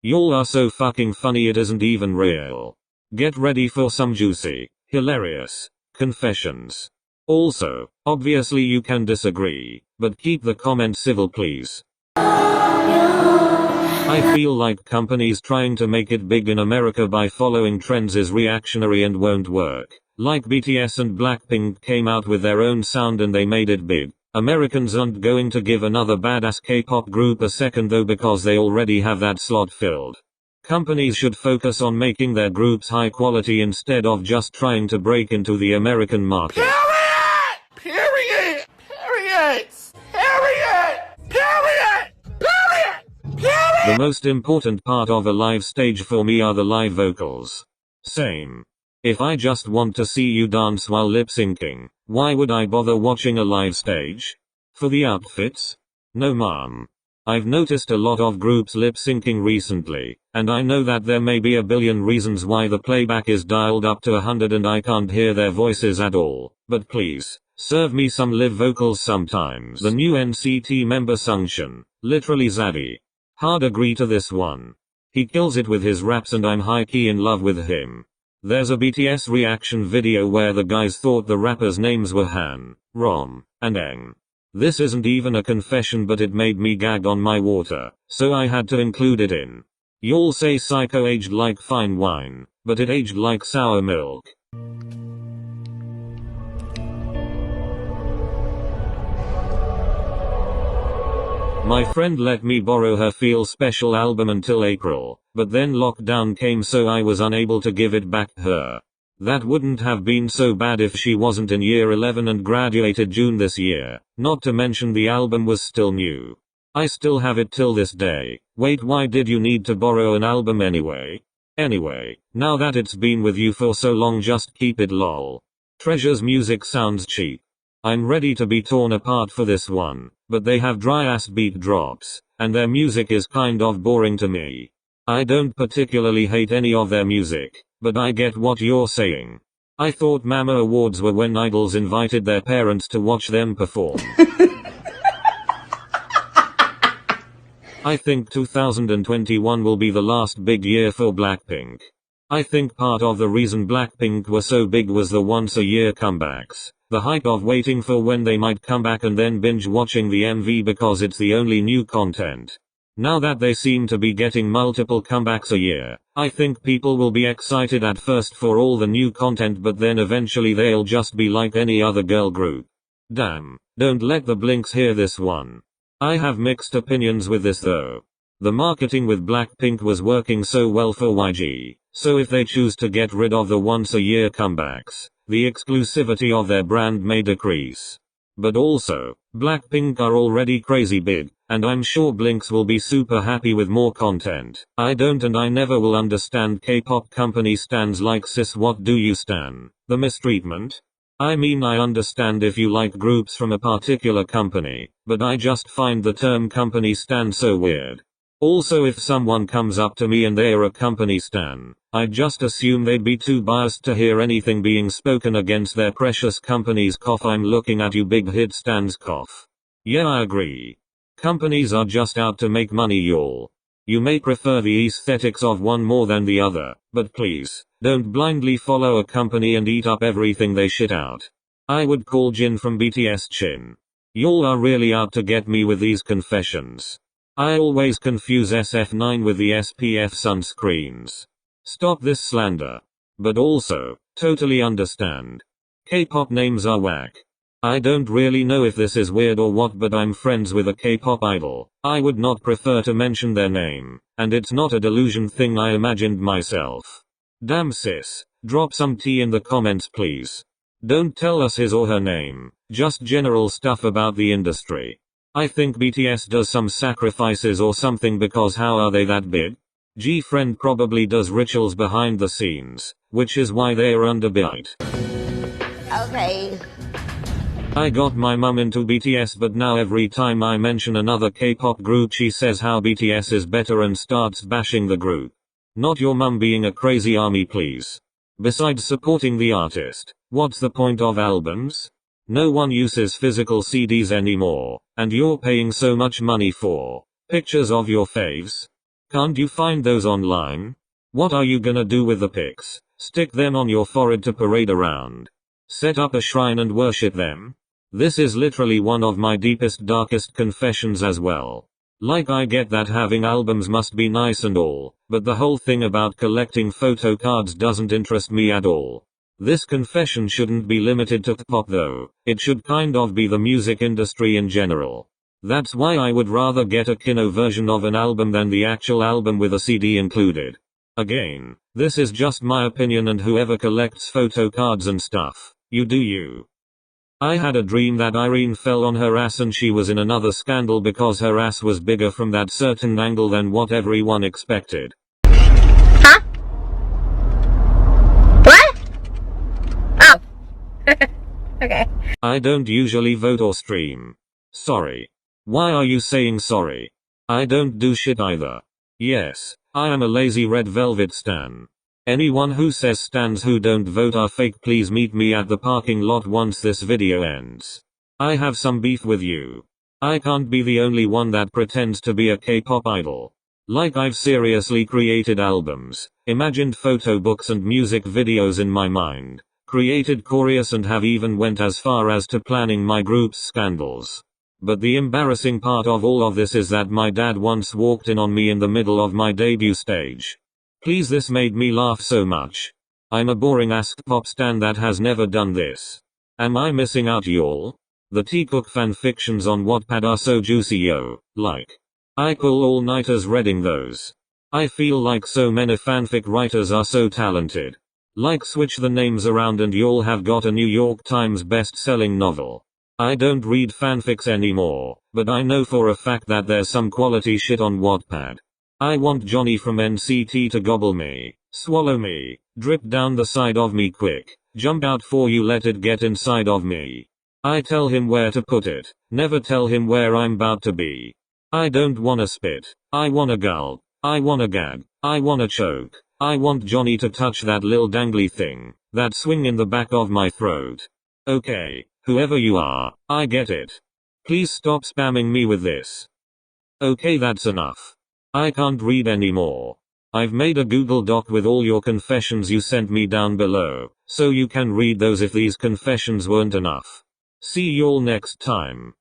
Y'all are so fucking funny it isn't even real. Get ready for some juicy, hilarious confessions. Also, obviously you can disagree, but keep the comments civil please. I feel like companies trying to make it big in America by following trends is reactionary and won't work. Like BTS and Blackpink came out with their own sound and they made it big. Americans aren't going to give another badass K-pop group a second though because they already have that slot filled. Companies should focus on making their groups high quality instead of just trying to break into the American market. Period! The most important part of a live stage for me are the live vocals. Same. If I just want to see you dance while lip syncing, why would I bother watching a live stage? For the outfits? No ma'am. I've noticed a lot of groups lip syncing recently, and I know that there may be a billion reasons why the playback is dialed up to 100 and I can't hear their voices at all, but please, serve me some live vocals sometimes. The new NCT member Sungchan, literally Zaddy. Hard agree to this one. He kills it with his raps and I'm high-key in love with him. There's a BTS reaction video where the guys thought the rappers' names were Han, Rom, and Eng. This isn't even a confession but it made me gag on my water, so I had to include it in. Y'all say Psycho aged like fine wine, but it aged like sour milk. My friend let me borrow her Feel Special album until April, but then lockdown came so I was unable to give it back to her. That wouldn't have been so bad if she wasn't in year 11 and graduated June this year, not to mention the album was still new. I still have it till this day. Wait, why did you need to borrow an album anyway? Anyway, now that it's been with you for so long just keep it lol. Treasure's music sounds cheap. I'm ready to be torn apart for this one, but they have dry ass beat drops, and their music is kind of boring to me. I don't particularly hate any of their music, but I get what you're saying. I thought Mama Awards were when idols invited their parents to watch them perform. I think 2021 will be the last big year for Blackpink. I think part of the reason Blackpink were so big was the once-a-year comebacks. The hype of waiting for when they might come back and then binge watching the MV because it's the only new content. Now that they seem to be getting multiple comebacks a year, I think people will be excited at first for all the new content but then eventually they'll just be like any other girl group. Damn, don't let the Blinks hear this one. I have mixed opinions with this though. The marketing with Blackpink was working so well for YG, so if they choose to get rid of the once-a-year comebacks, the exclusivity of their brand may decrease. But also, Blackpink are already crazy big, and I'm sure Blinks will be super happy with more content. I don't and I never will understand K-pop company stans like sis, what do you stan? The mistreatment? I mean, I understand if you like groups from a particular company, but I just find the term company stan so weird. Also, if someone comes up to me and they're a company stan, I'd just assume they'd be too biased to hear anything being spoken against their precious companies. Cough, I'm looking at you big hit stans. Cough. Yeah, I agree. Companies are just out to make money, y'all. You may prefer the aesthetics of one more than the other, but please, don't blindly follow a company and eat up everything they shit out. I would call Jin from BTS Chin. Y'all are really out to get me with these confessions. I always confuse SF9 with the SPF sunscreens. Stop this slander. But also, totally understand. K-pop names are whack. I don't really know if this is weird or what, but I'm friends with a K-pop idol. I would not prefer to mention their name, and it's not a delusion thing, I imagined myself. Damn sis, drop some tea in the comments please. Don't tell us his or her name, just general stuff about the industry. I think BTS does some sacrifices or something because how are they that big? G-Friend probably does rituals behind the scenes, which is why they are underbite. Okay. I got my mum into BTS, but now every time I mention another K-pop group she says how BTS is better and starts bashing the group. Not your mum being a crazy army please. Besides supporting the artist, what's the point of albums? No one uses physical CDs anymore, and you're paying so much money for pictures of your faves. Can't you find those online? What are you gonna do with the pics? Stick them on your forehead to parade around? Set up a shrine and worship them? This is literally one of my deepest darkest confessions as well. Like, I get that having albums must be nice and all, but the whole thing about collecting photo cards doesn't interest me at all. This confession shouldn't be limited to K-pop though, it should kind of be the music industry in general. That's why I would rather get a Kino version of an album than the actual album with a CD included. Again, this is just my opinion, and whoever collects photo cards and stuff, you do you. I had a dream that Irene fell on her ass and she was in another scandal because her ass was bigger from that certain angle than what everyone expected. Huh? What? Oh. Okay. I don't usually vote or stream. Sorry. Why are you saying sorry? I don't do shit either. Yes, I am a lazy Red Velvet stan. Anyone who says stans who don't vote are fake, please meet me at the parking lot once this video ends. I have some beef with you. I can't be the only one that pretends to be a K-pop idol. Like, I've seriously created albums, imagined photo books and music videos in my mind, created choreos, and have even went as far as to planning my group's scandals. But the embarrassing part of all of this is that my dad once walked in on me in the middle of my debut stage. Please, this made me laugh so much. I'm a boring ass pop stan that has never done this. Am I missing out, y'all? The T-Cook fanfictions on Wattpad are so juicy, yo. Like, I pull all-nighters reading those. I feel like so many fanfic writers are so talented. Like, switch the names around and y'all have got a New York Times best-selling novel. I don't read fanfics anymore, but I know for a fact that there's some quality shit on Wattpad. I want Johnny from NCT to gobble me, swallow me, drip down the side of me quick, jump out for you, let it get inside of me. I tell him where to put it, never tell him where I'm about to be. I don't wanna spit, I wanna gulp, I wanna gag, I wanna choke. I want Johnny to touch that lil dangly thing, that swing in the back of my throat. Okay, whoever you are, I get it. Please stop spamming me with this. Okay, that's enough. I can't read anymore. I've made a Google Doc with all your confessions you sent me down below, so you can read those if these confessions weren't enough. See y'all next time.